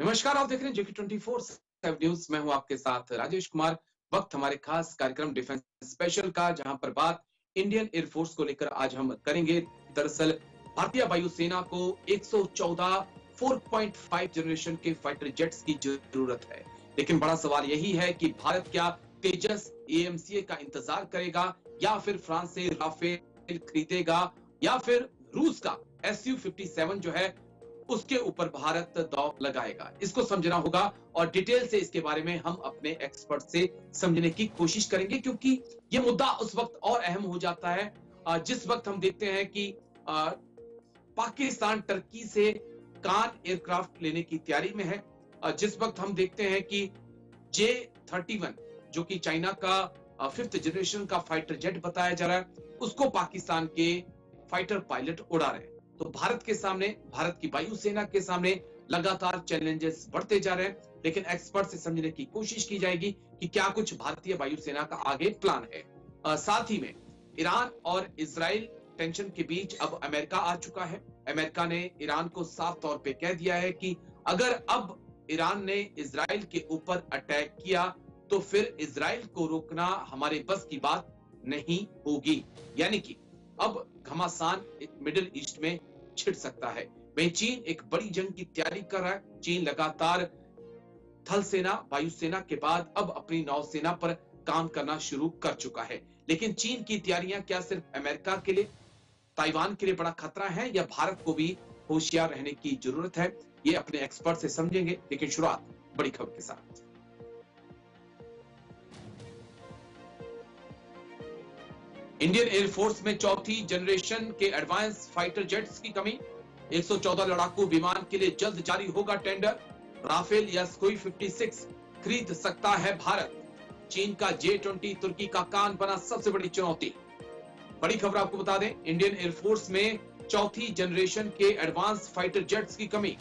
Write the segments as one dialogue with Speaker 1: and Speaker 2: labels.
Speaker 1: नमस्कार, आप देख रहे हैं जेके 24 न्यूज। मैं हूं आपके साथ राजेश कुमार। वक्त हमारे खास कार्यक्रम डिफेंस स्पेशल का, जहां पर बात इंडियन एयरफोर्स को लेकर आज हम करेंगे। दरअसल भारतीय वायुसेना को 114 4.5 जनरेशन के फाइटर जेट्स की जरूरत है, लेकिन बड़ा सवाल यही है कि भारत क्या तेजस एएमसीए का इंतजार करेगा, या फिर फ्रांस से राफेल खरीदेगा, या फिर रूस का SU-57 जो है उसके ऊपर भारत दांव लगाएगा। इसको समझना होगा और डिटेल से इसके बारे में हम अपने एक्सपर्ट से समझने की कोशिश करेंगे, क्योंकि ये मुद्दा उस वक्त और अहम हो जाता है जिस वक्त हम देखते हैं कि पाकिस्तान टर्की से कान एयरक्राफ्ट लेने की तैयारी में है, जिस वक्त हम देखते हैं कि J-31 जो कि चाइना का 5th जनरेशन का फाइटर जेट बताया जा रहा है, उसको पाकिस्तान के फाइटर पायलट उड़ा रहे हैं। तो भारत के सामने, भारत की वायुसेना के सामने लगातार चैलेंजेस बढ़ते जा रहे हैं, लेकिन एक्सपर्ट से समझने की कोशिश की जाएगी कि क्या कुछ भारतीय वायुसेना का आगे प्लान है। साथ ही में ईरान और इजराइल टेंशन के बीच अब अमेरिका आ चुका है। अमेरिका ने ईरान को साफ तौर पे कह दिया है कि अगर अब ईरान ने इजराइल के ऊपर अटैक किया तो फिर इजराइल को रोकना हमारे बस की बात नहीं होगी। यानी कि अब घमासान मिडिल ईस्ट में छिड़ सकता है। वहीं चीन एक बड़ी जंग की तैयारी कर रहा है। चीन लगातार थल सेना, वायुसेना के बाद अब अपनी नौसेना पर काम करना शुरू कर चुका है। लेकिन चीन की तैयारियां क्या सिर्फ अमेरिका के लिए, ताइवान के लिए बड़ा खतरा है, या भारत को भी होशियार रहने की जरूरत है? ये अपने एक्सपर्ट से समझेंगे, लेकिन शुरुआत बड़ी खबर के साथ। इंडियन एयरफोर्स में चौथी जनरेशन के एडवांस फाइटर जेट्स की कमी। 114 लड़ाकू विमान के लिए जल्द जारी होगा टेंडर। राफेल या सुखोई 56 खरीद सकता है भारत। चीन का J-20 तुर्की का कान बना सबसे बड़ी चुनौती। बड़ी खबर आपको बता दें, इंडियन एयरफोर्स में चौथी जनरेशन के एडवांस फाइटर जेट्स की कमी।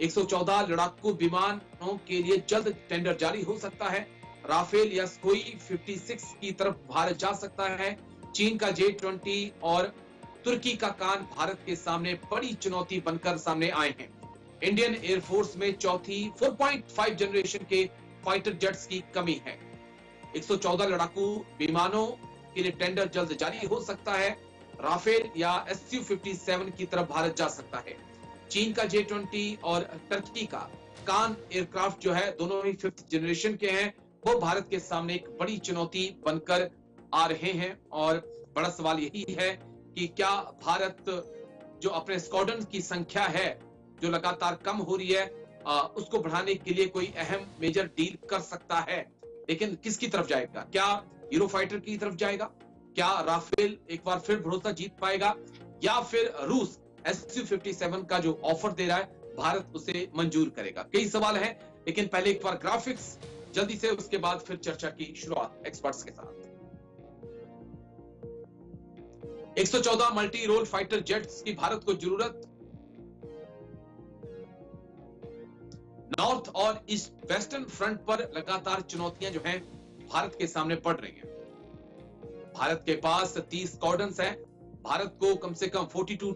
Speaker 1: 114 लड़ाकू विमानों के लिए जल्द टेंडर जारी हो सकता है। राफेल या सुखोई 56 की तरफ भारत जा सकता है। चीन का J-20 और तुर्की का कान भारत के सामने बड़ी चुनौती बनकर सामने आए हैं। इंडियन एयरफोर्स में चौथी 4.5 जनरेशन के फाइटर जेट्स की कमी है। 114 लड़ाकू विमानों के लिए टेंडर जल्द जारी हो सकता है। राफेल या SU-57 की तरफ भारत जा सकता है। चीन का J-20 और टर्की का कान एयरक्राफ्ट जो है, दोनों ही 5th जनरेशन के हैं, वो भारत के सामने एक बड़ी चुनौती बनकर आ रहे हैं। और बड़ा सवाल यही है कि क्या भारत जो अपने स्क्वाड्रन की संख्या है जो लगातार कम हो रही है, उसको बढ़ाने के लिए कोई अहम मेजर डील कर सकता है। लेकिन किसकी तरफ जाएगा? क्या यूरोफाइटर की तरफ जाएगा? क्या राफेल एक बार फिर भरोसा जीत पाएगा, या फिर रूस SU-57 का जो ऑफर दे रहा है भारत उसे मंजूर करेगा? कई सवाल हैं, लेकिन पहले एक बार ग्राफिक्स जल्दी से, उसके बाद फिर चर्चा की शुरुआत एक्सपर्ट्स के साथ। 114 मल्टी रोल फाइटर जेट्स की भारत को जरूरत। नॉर्थ और ईस्ट वेस्टर्न फ्रंट पर लगातार चुनौतियां जो हैं भारत के सामने पड़ रही हैं। भारत के पास 30 स्क्वाड्रन्स हैं। भारत को कम से कम 42 to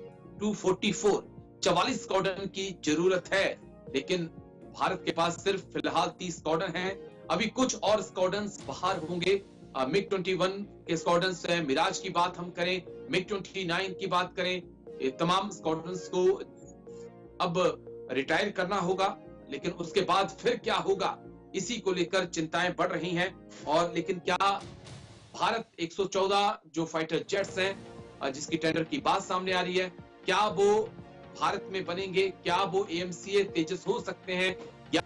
Speaker 1: 44 स्क्वाड्रन की जरूरत है, लेकिन भारत के पास सिर्फ फिलहाल 30 स्क्वाड्रन हैं। अभी कुछ और स्क्वाड्रन्स बाहर होंगे। MiG-21 के स्क्वाड्रन्स हैं। मिराज की बात हम करें, MiG-29 की बात करें, तमाम स्क्वाड्रन्स को अब रिटायर करना होगा। लेकिन उसके बाद फिर क्या होगा, इसी को लेकर चिंताएं बढ़ रही हैं। और लेकिन क्या भारत 114 जो फाइटर जेट्स हैं जिसकी टेंडर की बात सामने आ रही है, क्या वो भारत में बनेंगे? क्या वो एएमसीए तेजस हो सकते हैं, या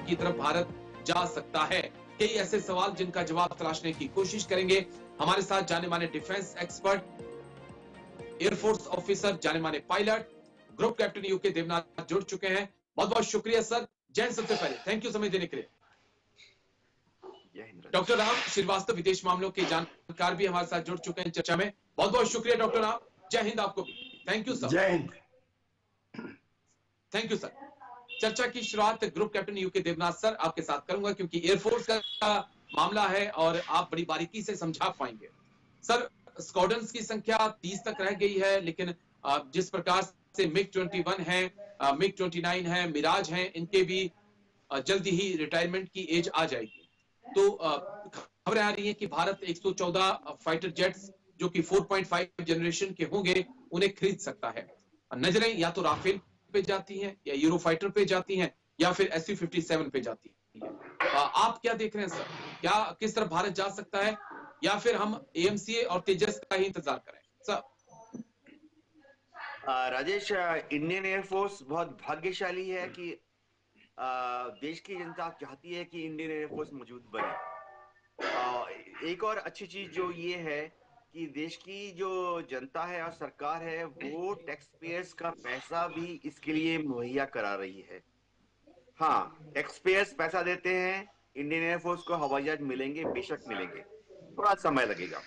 Speaker 1: की तरफ भारत जा सकता है? कई ऐसे सवाल जिनका जवाब तलाशने की कोशिश करेंगे। हमारे साथ जाने माने डिफेंस एक्सपर्ट, एयरफोर्स ऑफिसर, जाने माने pilot, group captain UK Devnath जुड़ चुके हैं। बहुत बहुत शुक्रिया सर। जैन, सबसे पहले थैंक यू समय देने के लिए। डॉक्टर राम श्रीवास्तव, विदेश मामलों के जानकार, भी हमारे साथ जुड़ चुके हैं चर्चा में। बहुत बहुत शुक्रिया डॉक्टर राम। जय हिंद आपको भी। Thank you sir.
Speaker 2: जय हिंद।
Speaker 1: Thank you sir. चर्चा की शुरुआत group captain UK Devnath sir आपके साथ करूंगा, क्योंकि एयरफोर्स का मामला है और आप बड़ी बारीकी से समझा पाएंगे। सर, स्क्वाड्रन्स की संख्या 30 तक रह गई है, लेकिन जिस प्रकार से MiG-21 है, MiG-29 है, मिराज हैं, इनके भी जल्दी ही रिटायरमेंट की एज आ जाएगी। तो खबरें आ रही हैं कि भारत 114 फाइटर जेट्स जो कि 4.5 जनरेशन के होंगे उन्हें खरीद सकता है। नजरें या तो राफेल पे जाती हैं, या यूरोफाइटर पे जाती हैं, या फिर Su-57 पे जाती है। आप क्या देख रहे हैं सर? क्या किस तरफ भारत जा सकता है, या फिर हम AMCA और तेजस का ही इंतजार करें सर?
Speaker 2: राजेश, इंडियन एयरफोर्स बहुत भाग्यशाली है कि देश की जनता चाहती है कि इंडियन एयरफोर्स मौजूद बने। एक और अच्छी चीज जो ये है कि देश की जो जनता है और सरकार है वो टैक्स पेयर्स का पैसा भी इसके लिए मुहैया करा रही है। हाँ, टैक्स पेयर्स पैसा देते हैं, इंडियन एयरफोर्स को हवाई जहाज मिलेंगे, बेशक मिलेंगे, थोड़ा समय लगेगा।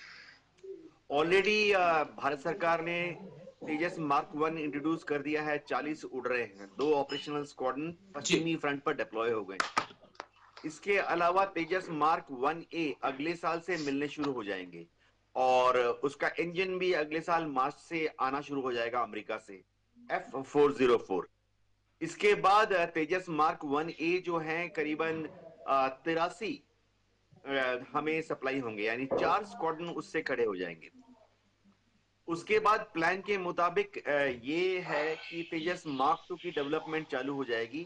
Speaker 2: ऑलरेडी भारत सरकार ने तेजस मार्क 1 इंट्रोड्यूस कर दिया है, 40 उड़ रहे हैं, 2 ऑपरेशनल स्क्वाड्रन
Speaker 1: जी
Speaker 2: पश्चिमी फ्रंट पर डिप्लॉय हो गए। इसके अलावा तेजस मार्क 1A अगले साल से मिलने शुरू हो जाएंगे और उसका इंजन भी अगले साल मार्च से आना शुरू हो जाएगा अमेरिका से, F404। इसके बाद तेजस मार्क 1A जो है करीबन 83 हमें सप्लाई होंगे, यानी 4 स्क्वाड्रन उससे खड़े हो जाएंगे। उसके बाद प्लान के मुताबिक ये है कि तेजस मार्क 2 की डेवलपमेंट चालू हो जाएगी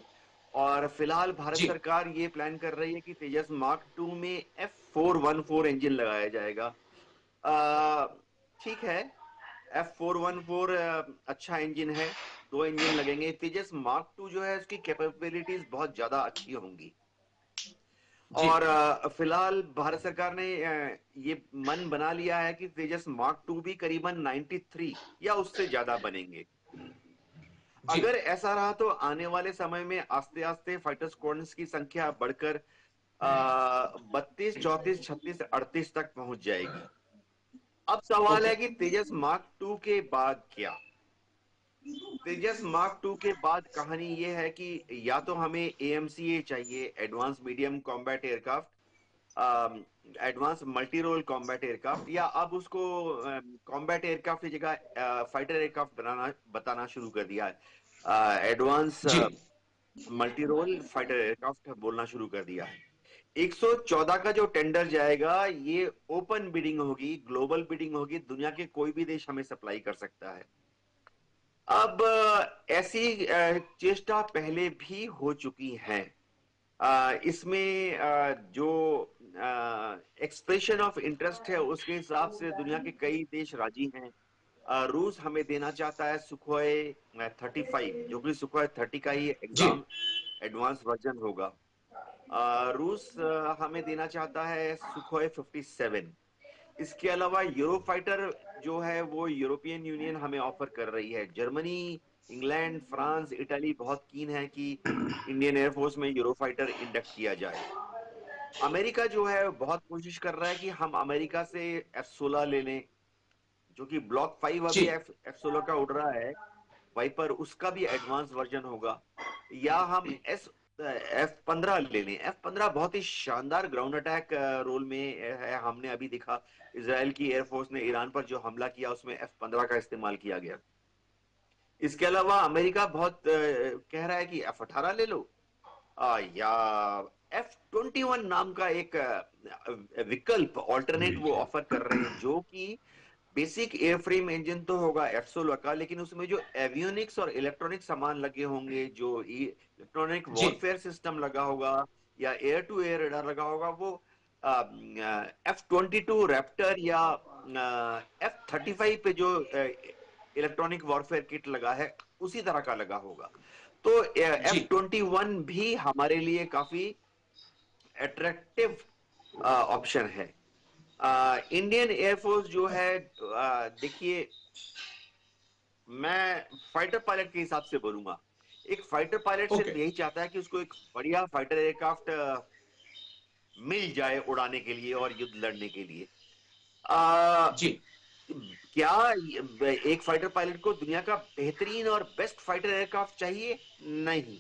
Speaker 2: और फिलहाल भारत
Speaker 1: जी
Speaker 2: सरकार ये प्लान कर रही है कि तेजस मार्क 2 में F414 इंजन लगाया जाएगा। ठीक है, F414 अच्छा इंजन है, 2 इंजन लगेंगे। तेजस मार्क 2 जो है उसकी कैपेबिलिटीज बहुत ज्यादा अच्छी होंगी
Speaker 1: जी
Speaker 2: और फिलहाल भारत सरकार ने ये मन बना लिया है कि तेजस मार्क 2 भी करीबन 93 या उससे ज्यादा बनेंगे।
Speaker 1: जी
Speaker 2: अगर ऐसा रहा तो आने वाले समय में आस्ते आस्ते फाइटर स्क्वाड्रन्स की संख्या बढ़कर 32, 34, 36, 38 तक पहुंच जाएगी। अब सवाल
Speaker 1: ओके
Speaker 2: है कि तेजस मार्क 2 के बाद क्या? तेजस मार्क 2 के बाद कहानी ये है कि या तो हमें AMCA चाहिए, advance medium combat aircraft, advance multi role combat aircraft, या अब उसको कॉम्बैट एयरक्राफ्ट की जगह फाइटर एयरक्राफ्ट बनाना बताना शुरू कर दिया है। एडवांस
Speaker 1: जी
Speaker 2: मल्टी रोल फाइटर एयरक्राफ्ट बोलना शुरू कर दिया है। 114 का जो टेंडर जाएगा ये ओपन बिडिंग होगी, ग्लोबल बिडिंग होगी, दुनिया के कोई भी देश हमें सप्लाई कर सकता है। अब ऐसी चेष्टा पहले भी हो चुकी है। इसमें जो एक्सप्रेशन ऑफ इंटरेस्ट है उसके हिसाब से दुनिया के कई देश राजी हैं। रूस हमें देना चाहता है सुखोई 35, जो कि सुखोई 30 का ही
Speaker 1: जी
Speaker 2: एडवांस वर्जन होगा। रूस हमें देना चाहता है सुखोई 57। इसके अलावा यूरोफाइटर जो है वो यूरोपियन यूनियन हमें ऑफर कर रही है। जर्मनी, इंग्लैंड, फ्रांस, इटली बहुत कीन है कि इंडियन एयरफोर्स में यूरोफाइटर इंडक्ट किया जाए। अमेरिका जो है बहुत कोशिश कर रहा है कि हम अमेरिका से F16 ले लें, जो कि ब्लॉक 5
Speaker 1: जी
Speaker 2: अभी F16 का उड़ रहा है वाइपर, उसका भी एडवांस वर्जन होगा। या हम F15 ले लें। F15 बहुत ही शानदार ग्राउंड अटैक रोल में है। हमने अभी देखा इसराइल की एयरफोर्स ने ईरान पर जो हमला किया उसमें F15 का इस्तेमाल किया गया। इसके अलावा अमेरिका बहुत कह रहा है कि F18 ले लो, या F21 नाम का एक विकल्प ऑल्टरनेट वो ऑफर कर रहे हैं, जो कि बेसिक एयरफ्रेम इंजन तो होगा F16 का, लेकिन उसमें जो एवियोनिक्स और इलेक्ट्रॉनिक सामान लगे होंगे, जो इलेक्ट्रॉनिक
Speaker 1: जी
Speaker 2: वॉरफेयर सिस्टम लगा होगा या एयर टू एयर रेडार लगा होगा, वो F22 रैप्टर या F35 पे जो इलेक्ट्रॉनिक वॉरफेयर किट लगा है उसी तरह का लगा होगा। तो
Speaker 1: जी
Speaker 2: F21 भी हमारे लिए काफी अट्रैक्टिव ऑप्शन है। इंडियन एयरफोर्स जो है, देखिए, मैं फाइटर पायलट के हिसाब से बोलूंगा। एक फाइटर पायलट
Speaker 1: ओके
Speaker 2: सिर्फ यही चाहता है कि उसको एक बढ़िया फाइटर एयरक्राफ्ट मिल जाए उड़ाने के लिए और युद्ध लड़ने के लिए। आ,
Speaker 1: जी
Speaker 2: क्या एक फाइटर पायलट को दुनिया का बेहतरीन और बेस्ट फाइटर एयरक्राफ्ट चाहिए? नहीं,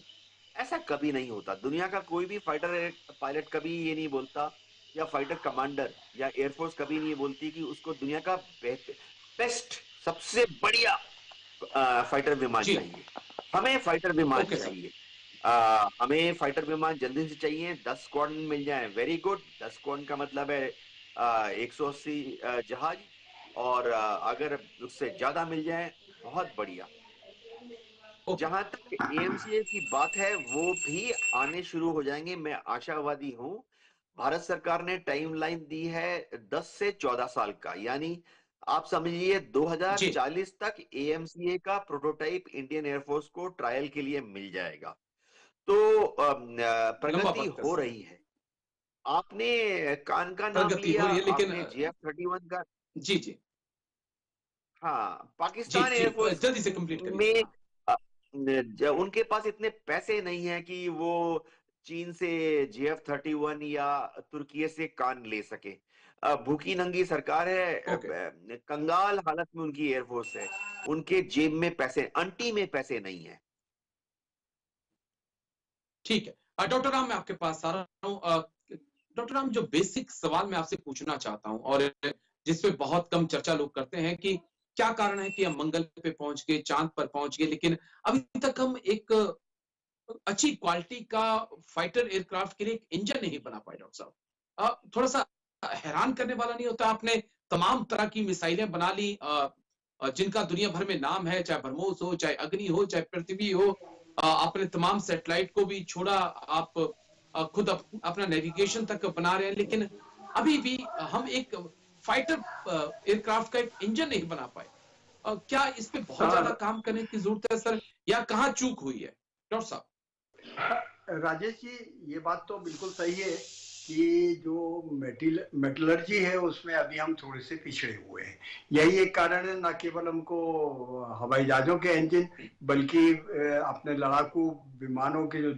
Speaker 2: ऐसा कभी नहीं होता। दुनिया का कोई भी फाइटर पायलट कभी ये नहीं बोलता, या फाइटर कमांडर या एयरफोर्स कभी नहीं बोलती कि उसको दुनिया का बेस्ट, सबसे बढ़िया फाइटर विमान
Speaker 1: जी।
Speaker 2: चाहिए। हमें फाइटर विमान
Speaker 1: ओके सर।
Speaker 2: चाहिए। हमें फाइटर विमान जल्दी से चाहिए। 10 स्क्वाड्रन मिल जाए, वेरी गुड। 10 स्क्वाड्रन का मतलब है 180 जहाज। और अगर उससे ज्यादा मिल जाए, बहुत बढ़िया।
Speaker 1: ओके।
Speaker 2: जहां तक एएमसीए की बात है, वो भी आने शुरू हो जाएंगे, मैं आशावादी हूं। भारत सरकार ने टाइमलाइन दी है 10 से 14 साल का, यानी आप समझिए
Speaker 1: जी।
Speaker 2: 2040 तक एएमसीए का प्रोटोटाइप इंडियन एयरफोर्स को ट्रायल के लिए मिल जाएगा। तो
Speaker 1: लंबा
Speaker 2: प्रगति
Speaker 1: वक्त है
Speaker 2: हो
Speaker 1: सर।
Speaker 2: रही है। आपने कान का नाम
Speaker 1: प्रगति हो
Speaker 2: लिया,
Speaker 1: रही है लेकिन
Speaker 2: आपने JF-31 का।
Speaker 1: जी जी।
Speaker 2: हाँ,
Speaker 1: जी
Speaker 2: पाकिस्तान
Speaker 1: जी,
Speaker 2: एयरफोर्स
Speaker 1: जल्दी से कंप्लीट करिए सर।
Speaker 2: में
Speaker 1: हाँ।
Speaker 2: उनके पास इतने पैसे नहीं है कि वो चीन से JF-31 या तुर्की से कान ले सके। भूखी नंगी सरकार है,
Speaker 1: ओके।
Speaker 2: कंगाल हालत में उनकी एयरफोर्स है। उनके जेब में पैसे, अंटी में पैसे नहीं है।
Speaker 1: ठीक है डॉक्टर राम, मैं आपके पास आ रहा हूँ। डॉक्टर राम, जो बेसिक सवाल मैं आपसे पूछना चाहता हूँ और जिसपे बहुत कम चर्चा लोग करते हैं कि क्या कारण है कि हम मंगल पे पहुंच गए, चांद पर पहुंच गए, लेकिन अभी तक हम एक अच्छी क्वालिटी का फाइटर एयरक्राफ्ट के लिए एक इंजन नहीं बना पाए। डॉक्टर साहब, थोड़ा सा हैरान करने वाला नहीं होता? आपने तमाम तरह की मिसाइलें बना ली, जिनका दुनिया भर में नाम है, चाहे ब्रह्मोस हो, चाहे अग्नि हो, चाहे पृथ्वी हो। आपने तमाम सैटेलाइट को भी छोड़ा, आप खुद अपना नेविगेशन तक बना रहे हैं, लेकिन अभी भी हम एक फाइटर एयरक्राफ्ट का एक इंजन नहीं बना पाए। क्या इस पे बहुत ज्यादा
Speaker 3: हाँ,
Speaker 1: काम करने की जरूरत है सर, या कहाँ चूक हुई है डॉक्टर साहब?
Speaker 3: राजेश जी, ये बात तो बिल्कुल सही है कि जो मेटलर्जी है उसमें अभी हम थोड़े से पिछड़े हुए हैं। यही एक कारण है, ना केवल हमको हवाई जहाजों के इंजन, बल्कि अपने लड़ाकू विमानों के जो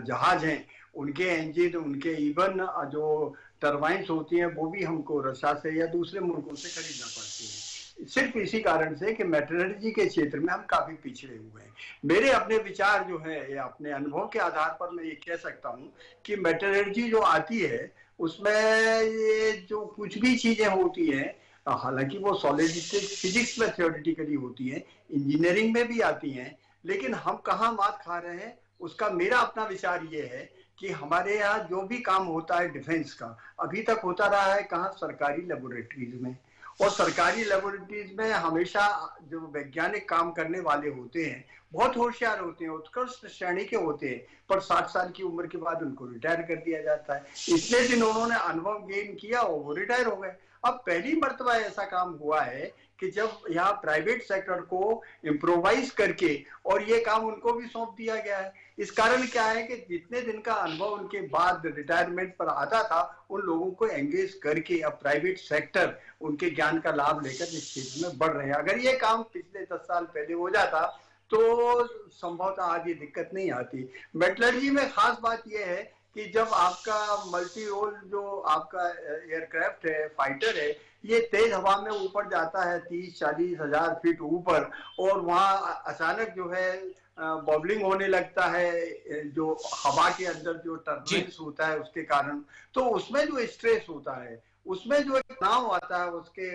Speaker 3: जहाज हैं उनके इंजन, उनके इवन जो टरबाइंस होती हैं वो भी हमको रशिया से या दूसरे मुल्कों से खरीदना पड़ती है। सिर्फ इसी कारण से कि मेटलर्जी के क्षेत्र में हम काफी पिछड़े हुए हैं। मेरे अपने विचार जो है या अपने अनुभव के आधार पर मैं ये कह सकता हूँ कि मेटलर्जी जो आती है उसमें ये जो कुछ भी चीजें होती हैं, हालांकि वो सॉलिडिस्टिक फिजिक्स में थ्योरेटिकली होती हैं, इंजीनियरिंग में भी आती हैं, लेकिन हम कहाँ मात खा रहे हैं उसका मेरा अपना विचार ये है कि हमारे यहाँ जो भी काम होता है डिफेंस का, अभी तक होता रहा है कहाँ? सरकारी लेबोरेटरीज में। और सरकारी लेबोरेटरीज में हमेशा जो वैज्ञानिक काम करने वाले होते हैं बहुत होशियार होते हैं, उत्कृष्ट श्रेणी के होते हैं, पर 60 साल की उम्र के बाद उनको रिटायर कर दिया जाता है। इतने दिन उन्होंने अनुभव गेन किया और वो रिटायर हो गए। अब पहली मर्तबा ऐसा काम हुआ है कि जब यहाँ प्राइवेट सेक्टर को इम्प्रोवाइज करके और ये काम उनको भी सौंप दिया गया है। इस कारण क्या है कि जितने दिन का अनुभव उनके बाद रिटायरमेंट पर आता था उन लोगों को एंगेज करके अब प्राइवेट सेक्टर उनके ज्ञान का लाभ लेकर इस क्षेत्र में बढ़ रहे हैं। अगर ये काम पिछले 10 साल पहले हो जाता तो संभवतः आज ये दिक्कत नहीं आती। मेटलर्जी में खास बात यह है कि जब आपका मल्टी रोल जो आपका एयरक्राफ्ट है, फाइटर है, ये तेज हवा में ऊपर जाता है 30-40 हजार फीट ऊपर, और वहाँ अचानक जो है बॉबलिंग होने लगता है जो हवा के अंदर जो
Speaker 1: जी।
Speaker 3: टर्बुलेंस होता है उसके कारण, तो उसमें जो स्ट्रेस होता है, उसमें जो एक तनाव आता है उसके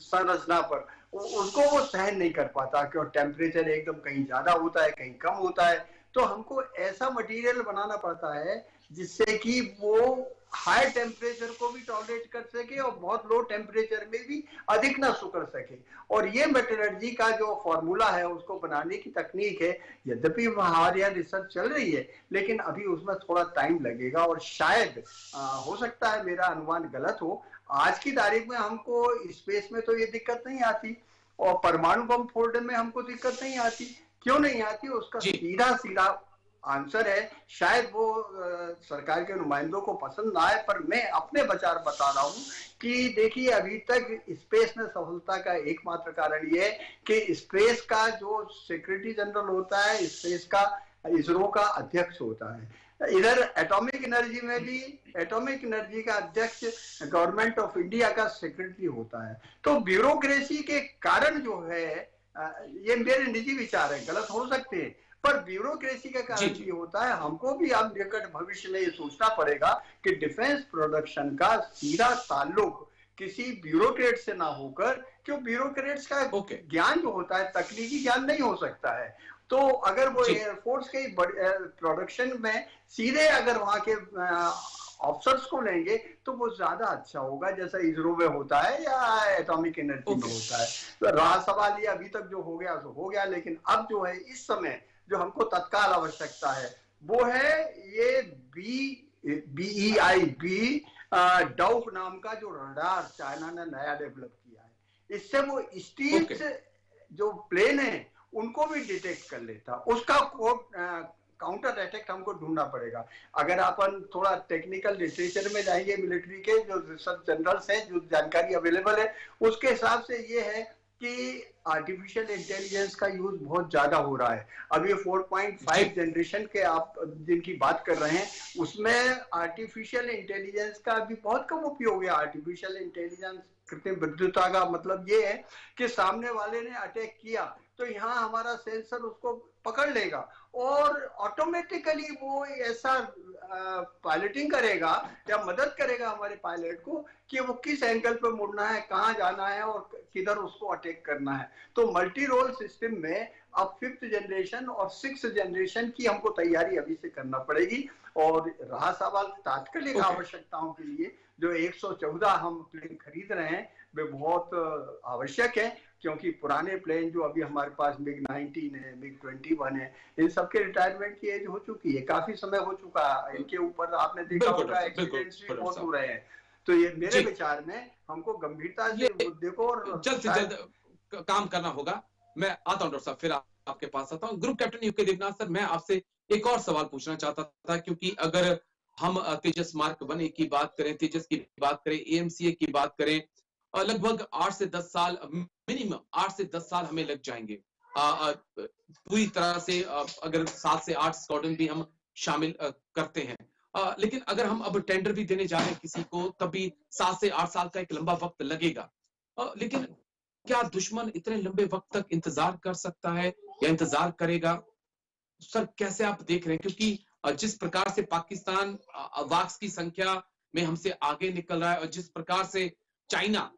Speaker 3: संरचना पर, उसको वो सहन नहीं कर पाता, क्योंकि टेम्परेचर एकदम कहीं ज्यादा होता है कहीं कम होता है। तो हमको ऐसा मटेरियल बनाना पड़ता है जिससे कि वो हाई टेम्परेचर को भी टॉलरेट कर सके और बहुत लो टेम्परेचर में भी अधिक ना सुकर सके। और ये मेटलर्जी का जो फॉर्मूला है उसको बनाने की तकनीक है, यद्यपि हमारे यहाँ रिसर्च चल रही है, लेकिन अभी उसमें थोड़ा टाइम लगेगा और शायद हो सकता है मेरा अनुमान गलत हो। आज की तारीख में हमको स्पेस में तो ये दिक्कत नहीं आती और परमाणु बम फोड़ने में हमको दिक्कत नहीं आती। क्यों नहीं आती? उसका
Speaker 1: जी।
Speaker 3: सीधा सीधा आंसर है, शायद वो सरकार के नुमाइंदों को पसंद ना आए, पर मैं अपने विचार बता रहा हूँ कि देखिए अभी तक स्पेस में सफलता का एकमात्र कारण ये है कि स्पेस का जो सेक्रेटरी जनरल होता है, स्पेस का इसरो का अध्यक्ष होता है। इधर एटॉमिक एनर्जी में भी एटॉमिक एनर्जी का अध्यक्ष गवर्नमेंट ऑफ इंडिया का सेक्रेटरी होता है। तो ब्यूरोक्रेसी के कारण जो है, ये मेरे निजी विचार है, गलत हो सकते हैं, पर ब्यूरोक्रेसी के
Speaker 1: जी
Speaker 3: कारण
Speaker 1: जी।
Speaker 3: भी होता है। हमको भी अब निकट भविष्य में ये सोचना पड़ेगा कि डिफेंस प्रोडक्शन का सीधा ताल्लुक किसी ब्यूरोक्रेट से ना होकर, क्यों ब्यूरोक्रेट्स का ज्ञान जो होता है तकनीकी ज्ञान नहीं हो सकता है। तो अगर वो एयरफोर्स के प्रोडक्शन में सीधे अगर वहां के ऑफिसर्स को लेंगे तो वो ज्यादा अच्छा होगा, जैसा इसरो में होता है या एटॉमिक एनर्जी में होता है। तो रहा सवाल ये, अभी तक जो हो गया सो हो गया, लेकिन अब जो है इस समय जो हमको तत्काल आवश्यकता है वो है ये बी डाउक नाम का जो रडार चाइना ने नया डेवलप किया है। इससे वो स्टील जो प्लेन है उनको भी डिटेक्ट कर लेता। उसका काउंटर अटैक हमको ढूंढना पड़ेगा। अगर अपन थोड़ा टेक्निकल लिटरेचर में जाएंगे, मिलिट्री के जो रिसर्च जनरल्स हैं, जो जानकारी अवेलेबल है, उसके हिसाब से ये है कि आर्टिफिशियल इंटेलिजेंस का यूज बहुत ज्यादा हो रहा है। अब ये 4.5 जनरेशन के आप जिनकी बात कर रहे हैं उसमें आर्टिफिशियल इंटेलिजेंस का भी बहुत कम उपयोग है। आर्टिफिशियल इंटेलिजेंस कृत्रिम बुद्धिमत्ता का मतलब ये है कि सामने वाले ने अटैक किया तो यहाँ हमारा सेंसर उसको पकड़ लेगा और ऑटोमेटिकली वो ऐसा पायलटिंग करेगा या मदद करेगा हमारे पायलट को कि वो किस एंगल पे मुड़ना है, कहाँ जाना है और किधर उसको अटैक करना है। तो मल्टी रोल सिस्टम में अब 5th जनरेशन और 6th जनरेशन की हमको तैयारी अभी से करना पड़ेगी। और रहा सवाल तात्कालिक आवश्यकताओं के लिए, जो 114 हम प्लेन खरीद रहे हैं वे बहुत आवश्यक है, क्योंकि पुराने प्लेन जो अभी हमारे पास मिग 19 है, मिग 21 है, इन सबके रिटायरमेंट की एज हो चुकी है, काफी समय हो चुका है। इनके ऊपर आपने देखा होगा एक्सीडेंट्स भी बहुत हो रहे हैं। तो ये मेरे विचार में हमको गंभीरता से मुद्दे को
Speaker 1: जल्द से जल्द काम करना होगा। मैं आता हूँ डॉक्टर साहब, फिर आपके पास आता हूँ। Group captain UK Devnath sir, मैं आपसे एक और सवाल पूछना चाहता था, क्योंकि अगर हम तेजस मार्क 1 की बात करें, तेजस की बात करें, एएमसीए की बात करें, लगभग 8 से 10 साल, मिनिमम 8 से 10 साल हमें लग जाएंगे पूरी तरह से, अगर 7 से 8 स्क्वाड्रन भी हम शामिल करते हैं। लेकिन अगर हम अब टेंडर भी देने जा रहे हैं किसी को, तब भी 7 से 8 साल का एक लंबा वक्त लगेगा। लेकिन क्या दुश्मन इतने लंबे वक्त तक इंतजार कर सकता है या इंतजार करेगा? सर कैसे आप देख रहे हैं, क्योंकि जिस प्रकार से पाकिस्तान अवाक्स की संख्या में हमसे आगे निकल रहा है और जिस प्रकार से चाइना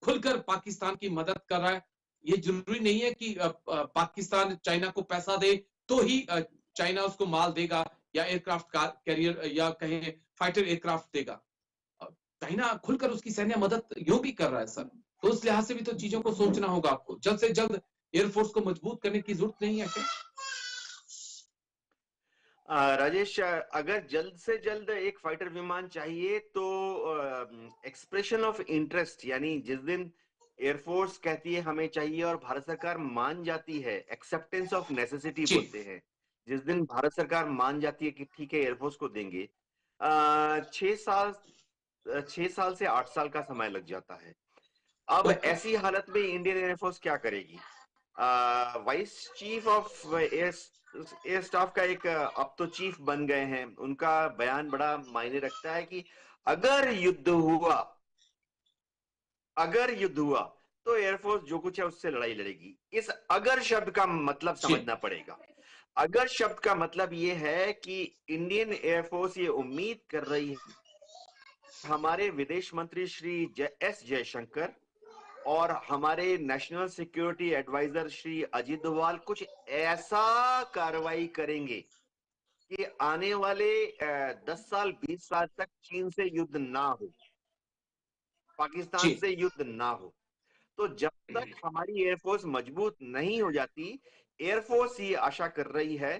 Speaker 1: खुलकर पाकिस्तान की मदद कर रहा है, ये जरूरी नहीं है कि पाकिस्तान चाइना को पैसा दे तो ही चाइना उसको माल देगा या एयरक्राफ्ट कैरियर या कहें फाइटर एयरक्राफ्ट देगा। चाइना खुलकर उसकी सैन्य मदद यूं भी कर रहा है सर, तो उस लिहाज से भी तो चीजों को सोचना होगा आपको। जल्द से जल्द एयरफोर्स को मजबूत करने की जरूरत नहीं है क्या?
Speaker 2: राजेश, अगर जल्द से जल्द एक फाइटर विमान चाहिए तो एक्सप्रेशन ऑफ इंटरेस्ट, यानी जिस दिन एयरफोर्स कहती है हमें चाहिए और भारत सरकार मान जाती है, एक्सेप्टेंस ऑफ नेसेसिटी बोलते हैं, जिस दिन भारत सरकार मान जाती है कि ठीक है एयरफोर्स को देंगे, 6 साल से 8 साल का समय लग जाता है। अब ऐसी हालत में इंडियन एयरफोर्स क्या करेगी? Vice chief of air staff का एक अब तो चीफ बन गए हैं, उनका बयान बड़ा मायने रखता है कि अगर युद्ध हुआ तो एयरफोर्स जो कुछ है उससे लड़ाई लड़ेगी। इस अगर शब्द का मतलब समझना पड़ेगा। अगर शब्द का मतलब ये है कि इंडियन एयरफोर्स ये उम्मीद कर रही है हमारे विदेश मंत्री श्री एस जयशंकर और हमारे national security adviser Shri Ajit Doval कुछ ऐसा कार्रवाई करेंगे कि आने वाले 10 साल 20 साल तक चीन से युद्ध ना हो, पाकिस्तान से युद्ध ना हो। तो जब तक हमारी एयरफोर्स मजबूत नहीं हो जाती, एयरफोर्स ये आशा कर रही है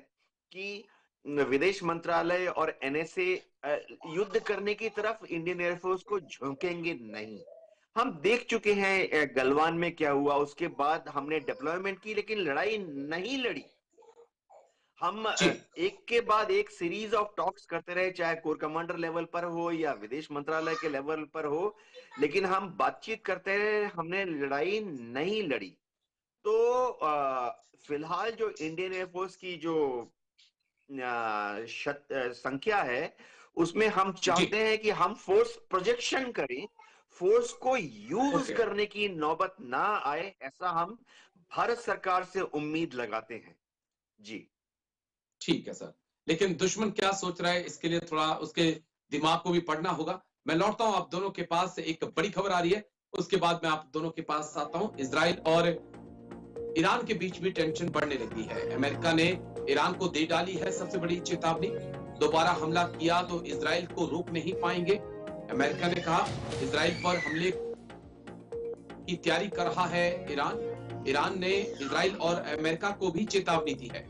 Speaker 2: कि विदेश मंत्रालय और एनएसए युद्ध करने की तरफ इंडियन एयरफोर्स को झोंकेंगे नहीं। हम देख चुके हैं गलवान में क्या हुआ, उसके बाद हमने डिप्लॉयमेंट की लेकिन लड़ाई नहीं लड़ी। हम एक के बाद एक सीरीज ऑफ टॉक्स करते रहे, चाहे कोर कमांडर लेवल पर हो या विदेश मंत्रालय के लेवल पर हो, लेकिन हम बातचीत करते रहे, हमने लड़ाई नहीं लड़ी। तो फिलहाल जो इंडियन एयरफोर्स की जो संख्या है उसमें हम चाहते हैं कि हम फोर्स प्रोजेक्शन करें, फोर्स को यूज करने की नौबत ना आए, ऐसा हम भारत सरकार से उम्मीद लगाते हैं। जी
Speaker 1: ठीक है सर, लेकिन दुश्मन क्या सोच रहा है इसके लिए थोड़ा उसके दिमाग को भी पढ़ना होगा। मैं लौटता हूं आप दोनों के पास, एक बड़ी खबर आ रही है, उसके बाद मैं आप दोनों के पास आता हूं। इजराइल और ईरान के बीच भी टेंशन बढ़ने लगी है। अमेरिका ने ईरान को दे डाली है सबसे बड़ी चेतावनी, दोबारा हमला किया तो इजराइल को रोक नहीं पाएंगे। अमेरिका ने कहा इजराइल पर हमले की तैयारी कर रहा है ईरान। ईरान ने इजराइल और अमेरिका को भी चेतावनी दी है।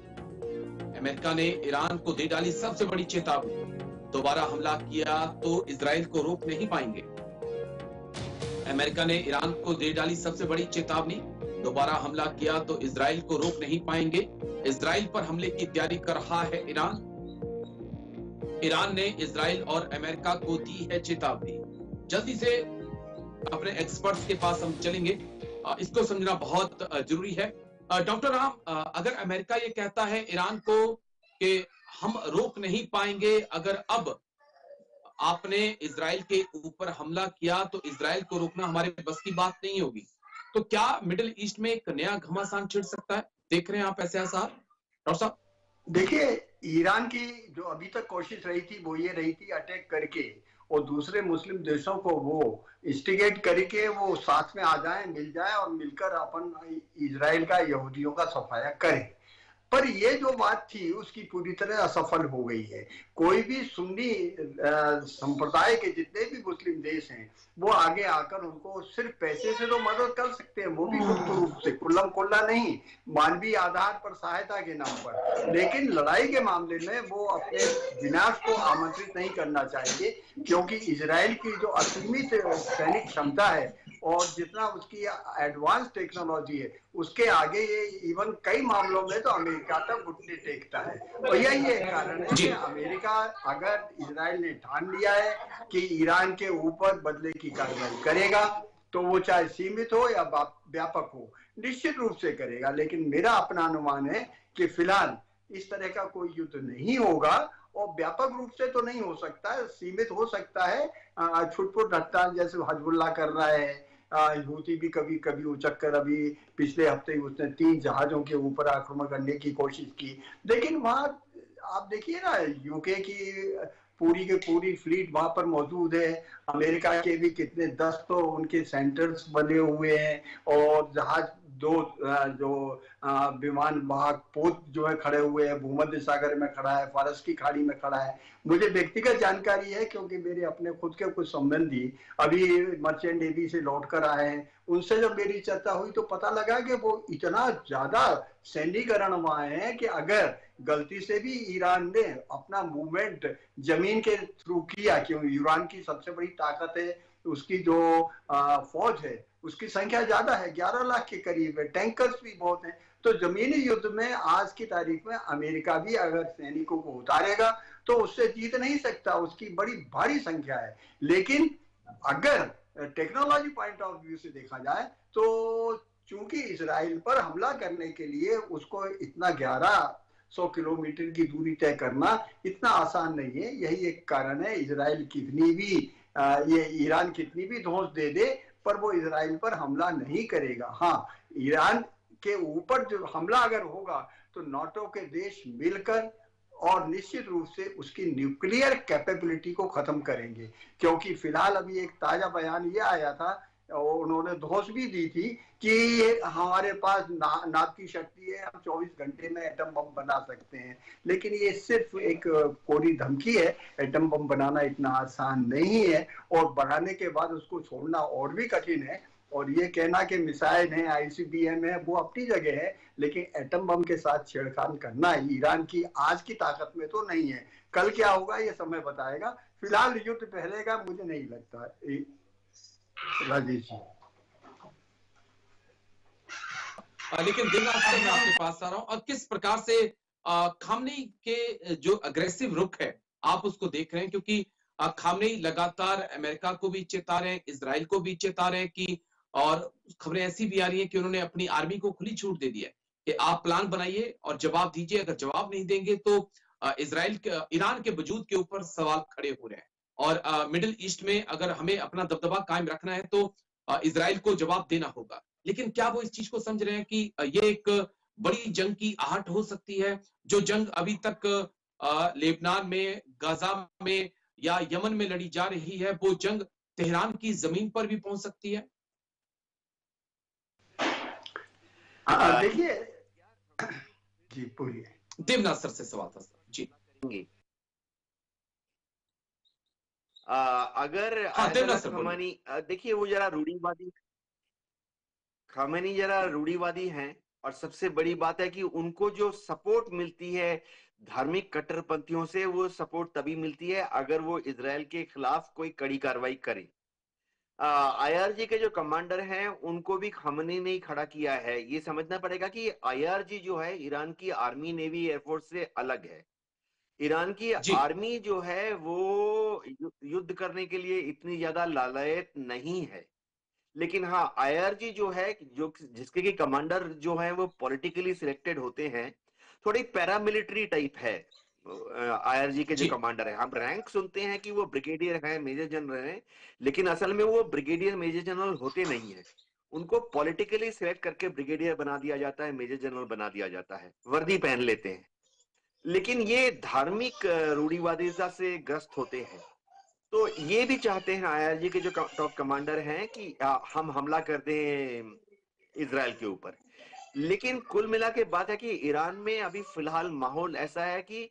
Speaker 1: अमेरिका ने ईरान को दे डाली सबसे बड़ी चेतावनी, दोबारा हमला किया तो इजराइल को रोक नहीं पाएंगे। अमेरिका ने ईरान को दे डाली सबसे बड़ी चेतावनी, दोबारा हमला किया तो इजराइल को रोक नहीं पाएंगे। इजराइल पर हमले की तैयारी कर रहा है ईरान। ईरान ने इजराइल और अमेरिका को दी है चेतावनी। जल्दी से अपने एक्सपर्ट्स के पास हम चलेंगे, इसको समझना बहुत जरूरी है। डॉक्टर राम, अगर अमेरिका ये कहता है ईरान को कि हम रोक नहीं पाएंगे, अगर अब आपने इजराइल के ऊपर हमला किया तो इजराइल को रोकना हमारे बस की बात नहीं होगी, तो क्या मिडिल ईस्ट में एक नया घमासान छिड़ सकता है? देख रहे हैं आप ऐसे आसार, डॉक्टर साहब?
Speaker 3: देखिए, ईरान की जो अभी तक कोशिश रही थी वो ये रही थी अटैक करके और दूसरे मुस्लिम देशों को वो इंस्टिगेट करके वो साथ में आ जाएं, मिल जाएं और मिलकर अपन इजराइल का, यहूदियों का सफाया करें। पर ये जो बात थी उसकी पूरी तरह असफल हो गई है। कोई भी सुन्नी संप्रदाय के जितने भी मुस्लिम देश हैं वो आगे आकर उनको सिर्फ पैसे से तो मदद कर सकते हैं, वो भी गुप्त रूप से, खुल्लम खुल्ला नहीं, मानवीय आधार पर सहायता के नाम पर। लेकिन लड़ाई के मामले में वो अपने विनाश को आमंत्रित नहीं करना चाहिए, क्योंकि इजराइल की जो असीमित सैनिक क्षमता है और जितना उसकी एडवांस टेक्नोलॉजी है उसके आगे ये इवन कई मामलों में तो अमेरिका तक घुटने टेकता है। और यही एक कारण है कि अमेरिका, अगर इजराइल ने ठान लिया है कि ईरान के ऊपर बदले की कार्रवाई करेगा, तो वो चाहे सीमित हो या व्यापक हो, निश्चित रूप से करेगा। लेकिन मेरा अपना अनुमान है कि फिलहाल इस तरह का कोई युद्ध नहीं होगा और व्यापक रूप से तो नहीं हो सकता है, सीमित हो सकता है, छुटपुट हत्या जैसे हिजबुल्लाह कर रहा है। हूती भी कभी कभी उचक कर, अभी पिछले हफ्ते ही उसने 3 जहाजों के ऊपर आक्रमण करने की कोशिश की। लेकिन वहां आप देखिए ना, यूके की पूरी के पूरी फ्लीट वहां पर मौजूद है, अमेरिका के भी कितने 10 तो उनके सेंटर्स बने हुए हैं और जहाज 2 जो विमान वाहक पोत जो है खड़े हुए हैं, भूमध्य सागर में खड़ा है, फारस की खाड़ी में खड़ा है। मुझे व्यक्तिगत जानकारी है क्योंकि मेरे अपने खुद के कुछ संबंधी अभी मर्चेंट नेवी से लौट कर आए हैं, उनसे जब मेरी चर्चा हुई तो पता लगा कि वो इतना ज्यादा सैन्यीकरण वहां है कि अगर गलती से भी ईरान ने अपना मूवमेंट जमीन के थ्रू किया, क्योंकि ईरान की सबसे बड़ी ताकत है उसकी जो फौज है, उसकी संख्या ज्यादा है, 11 लाख के करीब है, टैंकर्स भी बहुत हैं। तो जमीनी युद्ध में आज की तारीख में अमेरिका भी अगर सैनिकों को उतारेगा तो उससे जीत नहीं सकता, उसकी बड़ी भारी संख्या है। लेकिन अगर टेक्नोलॉजी पॉइंट ऑफ व्यू से देखा जाए तो चूंकि इजराइल पर हमला करने के लिए उसको इतना 1100 किलोमीटर की दूरी तय करना इतना आसान नहीं है। यही एक कारण है, इजराइल कितनी भी ये ईरान कितनी भी धौंस दे दे पर वो इजराइल पर हमला नहीं करेगा। हाँ, ईरान के ऊपर जो हमला अगर होगा तो नाटो के देश मिलकर और निश्चित रूप से उसकी न्यूक्लियर कैपेबिलिटी को खत्म करेंगे। क्योंकि फिलहाल अभी एक ताजा बयान ये आया था और उन्होंने धौंस भी दी थी कि हमारे पास नाप की शक्ति है, हम 24 घंटे में एटम बम बना सकते हैं। लेकिन ये सिर्फ एक कोरी धमकी है, एटम बम बनाना इतना आसान नहीं है और बनाने के बाद उसको छोड़ना और भी कठिन है। और ये कहना कि मिसाइल है, आईसीबीएम है, वो अपनी जगह है, लेकिन एटम बम के साथ छेड़खानी करना ईरान की आज की ताकत में तो नहीं है। कल क्या होगा ये समय बताएगा, फिलहाल युद्ध पहलेगा मुझे नहीं लगता। राजेश जी,
Speaker 1: लेकिन दिन रात से मैं आपके पास आ रहा हूं, और किस प्रकार से खामनेई के जो अग्रेसिव रुख है आप उसको देख रहे हैं? क्योंकि खामनेई लगातार अमेरिका को भी चेता रहे हैं, इजराइल को भी चेता रहे हैं कि, और खबरें ऐसी भी आ रही हैं कि उन्होंने अपनी आर्मी को खुली छूट दे दी है कि आप प्लान बनाइए और जवाब दीजिए, अगर जवाब नहीं देंगे तो ईरान के वजूद के ऊपर सवाल खड़े हो रहे हैं। और मिडिल ईस्ट में अगर हमें अपना दबदबा कायम रखना है तो इजराइल को जवाब देना होगा। लेकिन क्या वो इस चीज को समझ रहे हैं कि ये एक बड़ी जंग की आहट हो सकती है, जो जंग अभी तक लेबनान में, गाजा में या यमन में लड़ी जा रही है वो जंग तेहरान की जमीन पर भी पहुंच सकती है?
Speaker 3: देखिए, जी बोलिए।
Speaker 1: देवनाथ सर से सवाल था सर जी।
Speaker 2: अगर
Speaker 1: हाँ देवनाथ
Speaker 2: आयतुल्लाह
Speaker 1: सर बोलिए।
Speaker 2: खमेनी, देखिए वो जरा रूढ़िवादी, खमेनी जरा रूढ़िवादी हैं, और सबसे बड़ी बात है कि उनको जो सपोर्ट मिलती है धार्मिक कट्टरपंथियों से, वो सपोर्ट तभी मिलती है अगर वो इजराइल के खिलाफ कोई कड़ी कार्रवाई करें। आईआरजी के जो कमांडर हैं उनको भी खमेनी ने ही खड़ा किया है। ये समझना पड़ेगा कि आईआरजी जो है ईरान की आर्मी नेवी एयरफोर्स से अलग है। ईरान की
Speaker 1: जी
Speaker 2: आर्मी जो है वो युद्ध करने के लिए इतनी ज्यादा लालायत नहीं है। लेकिन हाँ, आईआरजी जो है, जो जिसके के कमांडर जो है वो पॉलिटिकली सिलेक्टेड होते हैं, थोड़ी पैरामिलिट्री टाइप है। आईआरजी के जो
Speaker 1: जी
Speaker 2: कमांडर है, हम रैंक सुनते हैं कि वो ब्रिगेडियर है, मेजर जनरल है, लेकिन असल में वो ब्रिगेडियर मेजर जनरल होते नहीं है। उनको पॉलिटिकली सिलेक्ट करके ब्रिगेडियर बना दिया जाता है, मेजर जनरल बना दिया जाता है, वर्दी पहन लेते हैं। लेकिन ये धार्मिक रूढ़िवादिता से ग्रस्त होते हैं। तो ये भी चाहते हैं आईआरजी के जो टॉप कमांडर हैं कि हम हमला कर दें इजराइल के ऊपर। लेकिन कुल मिला के बात है कि ईरान में अभी फिलहाल माहौल ऐसा है कि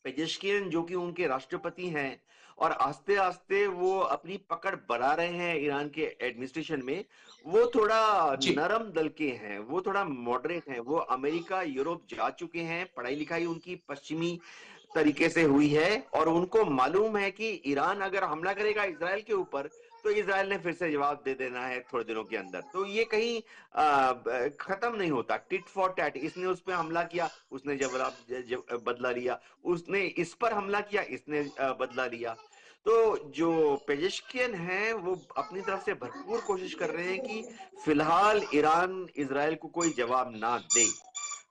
Speaker 2: पेजेश्कियन जो कि उनके राष्ट्रपति हैं, और आस्ते आस्ते वो अपनी पकड़ बढ़ा रहे हैं ईरान के एडमिनिस्ट्रेशन में, वो थोड़ा
Speaker 1: जी
Speaker 2: नरम दल के हैं, वो थोड़ा मॉडरेट हैं। वो अमेरिका यूरोप जा चुके हैं, पढ़ाई लिखाई उनकी पश्चिमी तरीके से हुई है, और उनको मालूम है कि ईरान अगर हमला करेगा इजराइल के ऊपर तो इजराइल ने फिर से जवाब दे देना है थोड़े दिनों के अंदर। तो ये कहीं खत्म नहीं होता, टिट फॉर टैट। इसने उस पर हमला किया, उसने बदला लिया, उसने इस पर हमला किया, इसने बदला लिया। तो जो पेजेश्कियन हैं वो अपनी तरफ से भरपूर कोशिश कर रहे हैं कि फिलहाल ईरान इजराइल को कोई जवाब ना दे।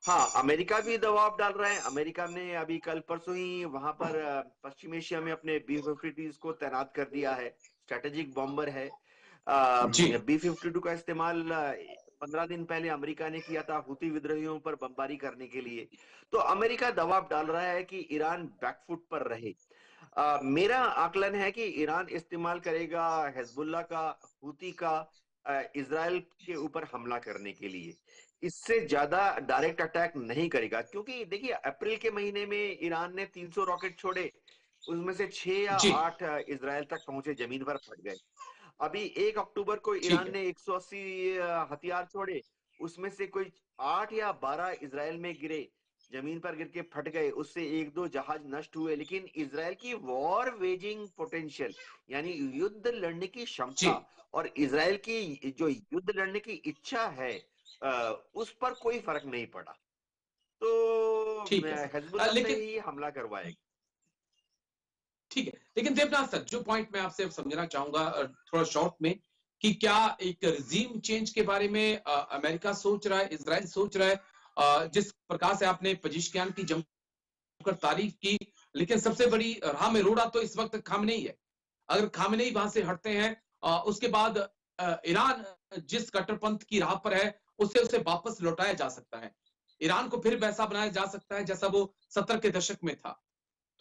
Speaker 2: हाँ, अमेरिका भी दबाव डाल रहा है। अमेरिका ने अभी कल परसों ही वहां पर पश्चिम एशिया में अपने B-52 को तैनात कर दिया है। स्ट्रेटेजिक बॉम्बर है।
Speaker 1: जी
Speaker 2: B-52 का इस्तेमाल 15 दिन पहले अमेरिका ने किया था हुती विद्रोहियों पर बमबारी करने के लिए। तो अमेरिका दबाव डाल रहा है कि ईरान बैकफुट पर रहे। मेरा आकलन है कि ईरान इस्तेमाल करेगा हिजबुल्लाह का, हुती का, इजराइल के ऊपर हमला करने के लिए। इससे ज्यादा डायरेक्ट अटैक नहीं करेगा, क्योंकि देखिए अप्रैल के महीने में ईरान ने 300 रॉकेट छोड़े, उसमें से 6 या
Speaker 1: जी
Speaker 2: 8 इजराइल तक पहुंचे, जमीन पर फट गए। अभी 1 अक्टूबर को
Speaker 1: ठीक
Speaker 2: ईरान
Speaker 1: है।
Speaker 2: ने 180 हथियार छोड़े, उसमें से कोई 8 या 12 इजराइल में गिरे, जमीन पर गिर के फट गए, उससे 1-2 जहाज नष्ट हुए। लेकिन इजराइल की वॉर वेजिंग पोटेंशियल, यानी युद्ध लड़ने की
Speaker 1: जी
Speaker 2: क्षमता, और इजराइल की जो युद्ध लड़ने की इच्छा है, उस पर कोई फर्क नहीं पड़ा। तो
Speaker 1: ठीक है सर।
Speaker 2: हिजबुल्लाह से
Speaker 1: लेकिन
Speaker 2: ही हमला करवाएगा।
Speaker 1: ठीक है, लेकिन देवनाथ सर, जो पॉइंट मैं आपसे समझना चाहूंगा थोड़ा शॉर्ट में, कि क्या एक रिजीम चेंज के बारे में अमेरिका सोच रहा है, इजराइल सोच रहा है? जिस प्रकार से आपने पेजेश्कियान की जमकर तारीफ की, लेकिन सबसे बड़ी राह में रोड़ा तो इस वक्त खामनेई है। अगर खामनेई वहां से हटते हैं, उसके बाद ईरान जिस कट्टरपंथ की राह पर है उसे वापस लौटाया जा सकता है। ईरान को फिर वैसा बनाया जा सकता है जैसा वो 70 के दशक में था।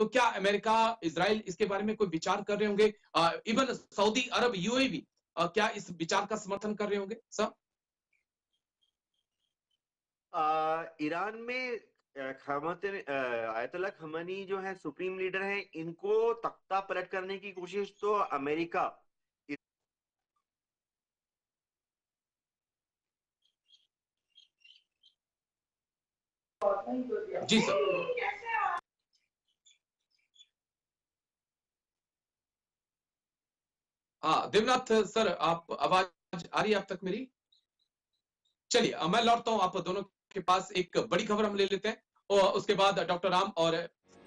Speaker 1: तो क्या अमेरिका, इजराइल इसके बारे में कोई विचार कर रहे होंगे? इवन सऊदी अरब, यूएई भी क्या इस विचार का समर्थन कर रहे होंगे सर?
Speaker 2: ईरान में आयतुल्लाह खमेनी जो है सुप्रीम लीडर हैं, इनको तख्ता पलट करने की कोशिश तो अमेरिका,
Speaker 1: जी सर। हाँ देवनाथ सर, आप आवाज आ रही है आप तक मेरी? चलिए मैं लौटता हूं आप दोनों के पास। एक बड़ी खबर हम ले लेते हैं और उसके बाद डॉक्टर राम और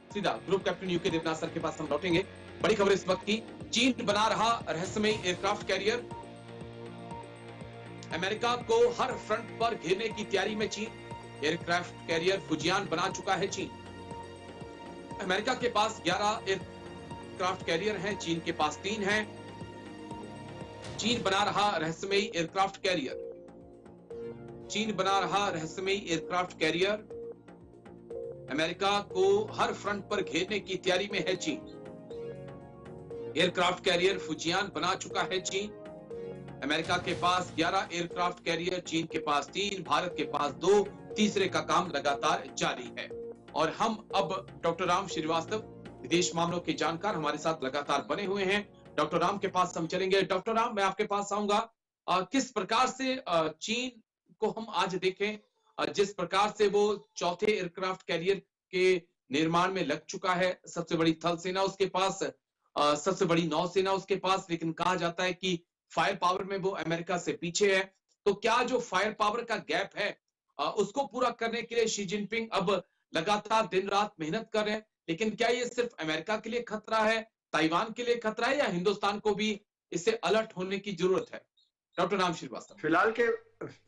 Speaker 1: सीधा group captain UK Devnath sir के पास हम लौटेंगे। बड़ी खबर इस वक्त की, चीन बना रहा रहस्यमयी एयरक्राफ्ट कैरियर। अमेरिका को हर फ्रंट पर घेरने की तैयारी में चीन। एयरक्राफ्ट कैरियर फुजियान बना चुका है चीन। अमेरिका के पास 11 एयरक्राफ्ट कैरियर हैं, चीन के पास 3 हैं। चीन बना रहा रहस्यमयी एयरक्राफ्ट कैरियर। चीन बना रहा रहस्यमयी एयरक्राफ्ट कैरियर। अमेरिका को हर फ्रंट पर घेरने की तैयारी में है चीन। एयरक्राफ्ट कैरियर फुजियान बना चुका है चीन। अमेरिका के पास 11 एयरक्राफ्ट कैरियर, चीन के पास 3, भारत के पास 2, तीसरे का काम लगातार जारी है। और हम अब डॉक्टर राम श्रीवास्तव, विदेश मामलों के जानकार, हमारे साथ लगातार बने हुए हैं। डॉक्टर राम के पास हम चलेंगे। डॉक्टर राम, मैं आपके पास आऊंगा। किस प्रकार से चीन को हम आज देखें, जिस प्रकार से वो चौथे एयरक्राफ्ट कैरियर के निर्माण में लग चुका है, सबसे बड़ी थल सेना उसके पास, सबसे बड़ी नौसेना उसके पास, लेकिन कहा जाता है कि फायर पावर में वो अमेरिका से पीछे है। तो क्या जो फायर पावर का गैप है उसको पूरा करने के लिए शी जिनपिंग अब लगातार दिन रात मेहनत कर रहे हैं, लेकिन क्या ये सिर्फ अमेरिका के लिए खतरा है, ताइवान के लिए खतरा है, या हिंदुस्तान को भी इससे अलर्ट होने की जरूरत है? डॉक्टर राम श्रीवास्तव।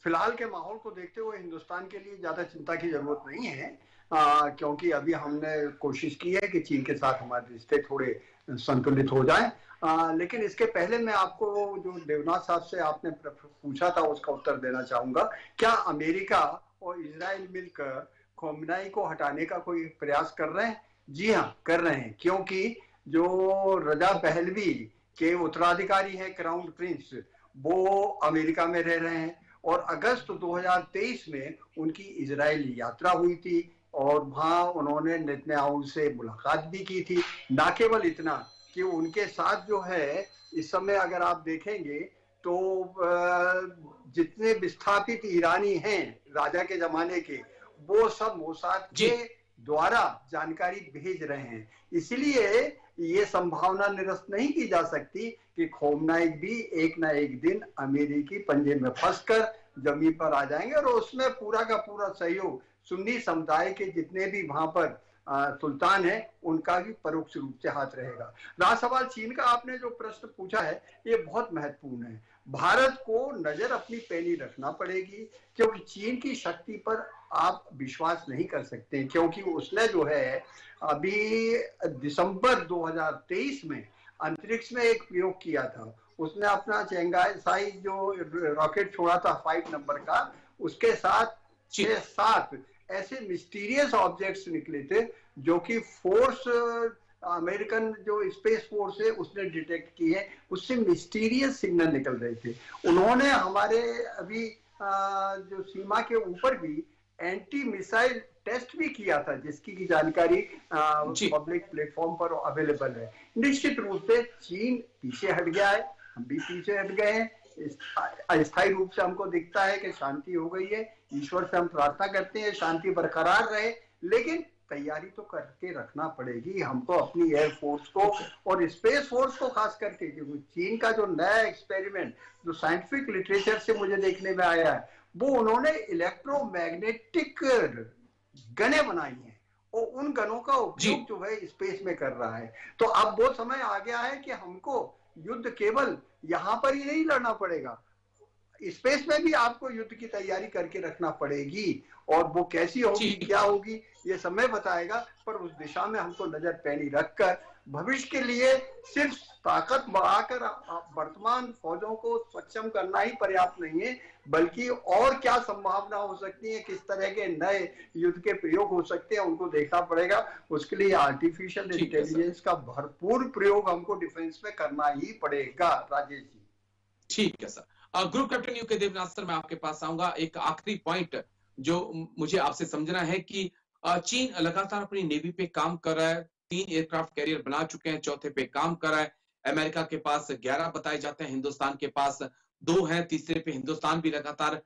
Speaker 3: फिलहाल के माहौल को देखते हुए हिंदुस्तान के लिए ज्यादा चिंता की जरूरत नहीं है, क्योंकि अभी हमने कोशिश की है कि चीन के साथ हमारे रिश्ते थोड़े संतुलित हो जाएं। लेकिन इसके पहले मैं आपको जो देवनाथ साहब से आपने पूछा था उसका उत्तर देना चाहूंगा। क्या अमेरिका और इजराइल मिलकर खोमेनी को हटाने का कोई प्रयास कर रहे हैं? जी हाँ, कर रहे हैं, क्योंकि जो रजा पहलवी के उत्तराधिकारी है क्राउन प्रिंस, वो अमेरिका में रह रहे हैं और अगस्त 2023 में उनकी इजराइल यात्रा हुई थी और वहां उन्होंने नेतन्याहू से मुलाकात भी की थी। ना केवल इतना कि उनके साथ जो है इस समय अगर आप देखेंगे तो जितने विस्थापित ईरानी हैं राजा के जमाने के, वो सब मोसाद के द्वारा जानकारी भेज रहे हैं। इसलिए ये संभावना निरस्त नहीं की जा सकती कि खोमेनी भी एक ना एक दिन अमेरिकी पंजे में फंसकर जमीन पर आ जाएंगे और उसमें पूरा का पूरा सहयोग सुन्नी समुदाय के जितने भी वहां पर सुल्तान है उनका भी परोक्ष रूप से हाथ रहेगा। रहा सवाल चीन का, आपने जो प्रश्न पूछा है ये बहुत महत्वपूर्ण है। भारत को नजर अपनी पैनी रखना पड़ेगी, क्योंकि चीन की शक्ति पर आप विश्वास नहीं कर सकते, क्योंकि उसने जो है अभी दिसंबर 2023 में अंतरिक्ष में एक प्रयोग किया था। उसने अपना चेंगाई जो रॉकेट छोड़ा था 5 नंबर का, उसके साथ 6-7 ऐसे मिस्टीरियस ऑब्जेक्ट्स निकले थे जो कि फोर्स अमेरिकन जो स्पेस फोर्स है उसने डिटेक्ट किए, उससे मिस्टीरियस सिग्नल निकल रहे थे। उन्होंने हमारे अभी जो सीमा के ऊपर भी एंटी मिसाइल टेस्ट भी किया था, जिसकी की जानकारी पब्लिक प्लेटफॉर्म पर अवेलेबल है। निश्चित रूप से चीन पीछे हट गया है, हम भी पीछे हट गए हैं। अस्थायी रूप से हमको दिखता है कि शांति हो गई है, ईश्वर से हम प्रार्थना करते हैं शांति बरकरार रहे, लेकिन तैयारी तो करके रखना पड़ेगी हमको अपनी एयरफोर्स को और स्पेस फोर्स को खास करके। क्योंकि चीन का जो नया एक्सपेरिमेंट जो साइंटिफिक लिटरेचर से मुझे देखने में आया है, वो उन्होंने इलेक्ट्रोमैग्नेटिक गने बनाई हैं और उन गनों का उपयोग जो है स्पेस में कर रहा है। तो अब वो समय आ गया है कि हमको युद्ध केवल यहाँ पर ही नहीं लड़ना पड़ेगा, स्पेस में भी आपको युद्ध की तैयारी करके रखना पड़ेगी। और वो कैसी होगी, क्या होगी, ये समय बताएगा, पर उस दिशा में हमको नजर पैनी रखकर भविष्य के लिए सिर्फ ताकत बढ़ाकर वर्तमान फौजों को सक्षम करना ही पर्याप्त नहीं है, बल्कि और क्या संभावना हो सकती है, किस तरह के नए युद्ध के प्रयोग हो सकते हैं, उनको देखना पड़ेगा। उसके लिए आर्टिफिशियल इंटेलिजेंस का भरपूर प्रयोग हमको डिफेंस में करना ही पड़ेगा। राजेश जी।
Speaker 1: ठीक है sir. Group captain UK Devnath sir, मैं आपके पास आऊंगा। एक आखिरी पॉइंट जो मुझे आपसे समझना है कि चीन लगातार अपनी नेवी पे काम कर रहा है, 3 एयरक्राफ्ट कैरियर बना चुके हैं, चौथे पे काम कर रहा है। अमेरिका के पास 11 बताए जाते हैं, हिंदुस्तान के पास 2 हैं, तीसरे पे हिंदुस्तान भी लगातार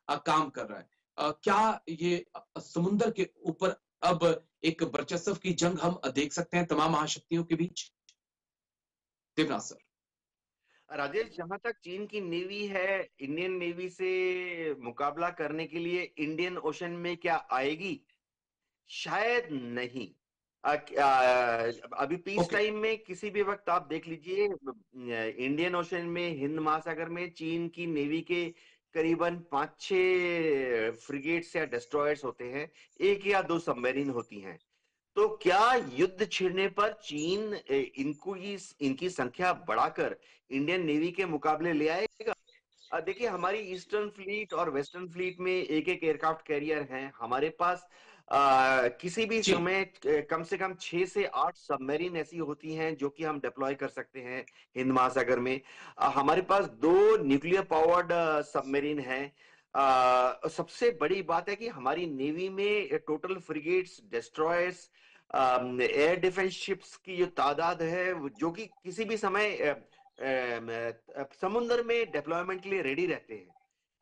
Speaker 1: काम कर रहा है। क्या ये समुद्र के ऊपर अब एक वर्चस्व की जंग हम देख सकते हैं तमाम महाशक्तियों के बीच? देवनाथ सर।
Speaker 2: राजेश, जहां तक चीन की नेवी है, इंडियन नेवी से मुकाबला करने के लिए इंडियन ओशन में क्या आएगी? शायद नहीं। अभी पीस टाइम में किसी भी वक्त आप देख लीजिए, इंडियन ओशन में, हिंद महासागर में चीन की नेवी के करीबन 5-6 फ्रिगेट्स या डिस्ट्रॉयर्स होते हैं, 1 या 2 सबमरीन होती हैं। तो क्या युद्ध छिड़ने पर चीन इनकी संख्या बढ़ाकर इंडियन नेवी के मुकाबले ले आएगा? देखिए, हमारी ईस्टर्न फ्लीट और वेस्टर्न फ्लीट में एक एयरक्राफ्ट कैरियर हैं, हमारे पास किसी भी
Speaker 1: जी
Speaker 2: समय कम से कम 6 से 8 सबमरीन ऐसी होती हैं जो कि हम डिप्लॉय कर सकते हैं हिंद महासागर में। हमारे पास 2 न्यूक्लियर पावर्ड सबमरीन हैं। सबसे बड़ी बात है कि हमारी नेवी में total frigates, destroyers, air defence ships की जो तादाद है जो कि किसी भी समय समुद्र में डिप्लॉयमेंट के लिए रेडी रहते हैं,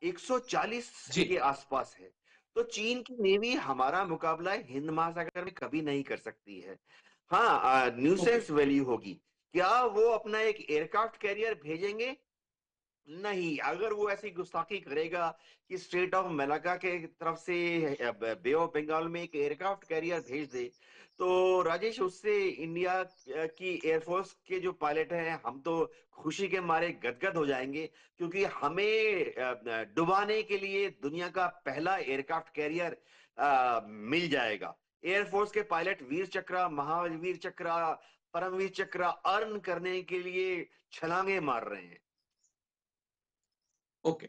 Speaker 2: 140
Speaker 1: जी
Speaker 2: के आसपास है। तो चीन की नेवी हमारा मुकाबला हिंद महासागर में कभी नहीं कर सकती है। हाँ,
Speaker 1: ओके
Speaker 2: न्यूसेंस वैल्यू होगी। क्या वो अपना एक एयरक्राफ्ट कैरियर भेजेंगे? नहीं। अगर वो ऐसी गुस्ताखी करेगा कि स्ट्रेट ऑफ मलाक्का के तरफ से बे ऑफ बंगाल में एक एयरक्राफ्ट कैरियर भेज दे, तो राजेश उससे इंडिया की एयरफोर्स के जो पायलट हैं हम तो खुशी के मारे गदगद हो जाएंगे, क्योंकि हमें डुबाने के लिए दुनिया का पहला एयरक्राफ्ट कैरियर मिल जाएगा। एयरफोर्स के पायलट वीर चक्र, महावीर चक्र, परमवीर चक्र अर्न करने के लिए छलांगे मार रहे हैं।
Speaker 1: ओके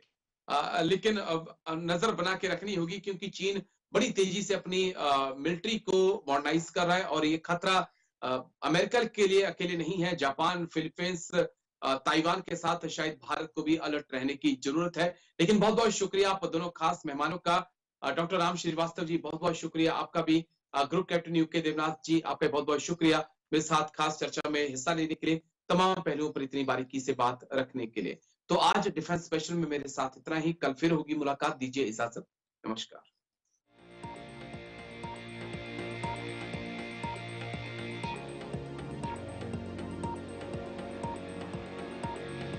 Speaker 1: लेकिन अब नजर बना के रखनी होगी क्योंकि चीन बड़ी तेजी से अपनी मिलिट्री को मॉडर्नाइज कर रहा है और ये खतरा अमेरिका के लिए अकेले नहीं है। जापान, फिलीपींस, ताइवान के साथ शायद भारत को भी अलर्ट रहने की जरूरत है। लेकिन बहुत बहुत शुक्रिया आप दोनों खास मेहमानों का। डॉक्टर राम श्रीवास्तव जी बहुत बहुत शुक्रिया आपका भी। ग्रुप कैप्टन यूके देवनाथ जी आपका बहुत बहुत शुक्रिया मेरे साथ खास चर्चा में हिस्सा लेने के लिए, तमाम पहलुओं पर इतनी बारीकी से बात रखने के लिए। तो आज डिफेंस स्पेशल में मेरे साथ इतना ही। कल फिर होगी मुलाकात, दीजिए इजाजत, नमस्कार।